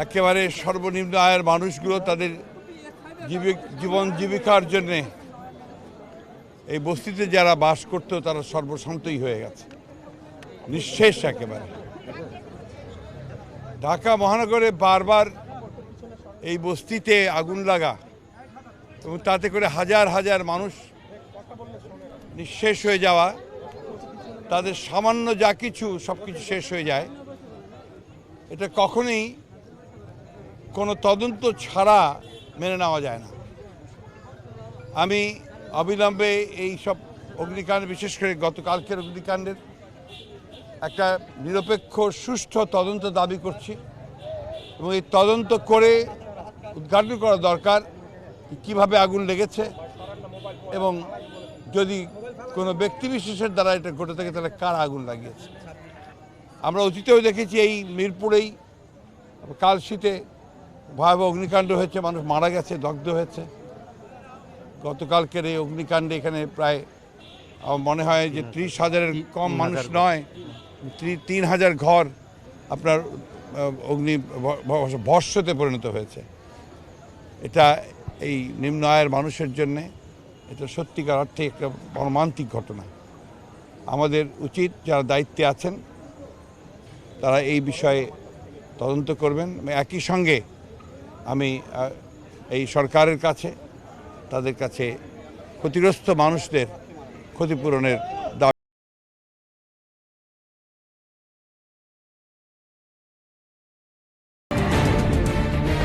একেবারে সর্বনিম্ন আয়ের মানুষগুলো তাদের জীবন জীবিকার জন্যে এই বস্তিতে যারা বাস করতো তারা সর্বশান্তই হয়ে গেছে, নিঃশেষ একেবারে। ঢাকা মহানগরে বারবার এই বস্তিতে আগুন লাগা এবং তাতে করে হাজার হাজার মানুষ নিঃশেষ হয়ে যাওয়া, তাদের সামান্য যা কিছু সব কিছু শেষ হয়ে যায়, এটা কখনোই কোনো তদন্ত ছাড়া মেনে নেওয়া যায় না। আমি অবিলম্বে এই সব অগ্নিকাণ্ড, বিশেষ করে গতকালকের অগ্নিকাণ্ডের একটা নিরপেক্ষ সুষ্ঠু তদন্ত দাবি করছি এবং এই তদন্ত করে উদ্ঘাটন করা দরকার কিভাবে আগুন লেগেছে এবং যদি কোনো ব্যক্তিবিশেষের দ্বারা এটা ঘটে থাকে তাহলে কারা আগুন লাগিয়েছে। আমরা অতীতেও দেখেছি এই মিরপুরেই কাল শীতে ভয়াবহ অগ্নিকাণ্ড হয়েছে, মানুষ মারা গেছে, দগ্ধ হয়েছে। গতকালকের এই অগ্নিকাণ্ডে এখানে প্রায় আমার মনে হয় যে 30,000-এর কম মানুষ নয়, 3,000 ঘর আপনার ভস্মতে পরিণত হয়েছে। এটা এই নিম্ন আয়ের মানুষের জন্যে এটা সত্যিকার অর্থে একটা মর্মান্তিক ঘটনা। আমাদের উচিত যারা দায়িত্বে আছেন তারা এই বিষয়ে তদন্ত করবেন। একই সঙ্গে আমি এই সরকারের কাছে, তাদের কাছে ক্ষতিগ্রস্ত মানুষদের ক্ষতিপূরণের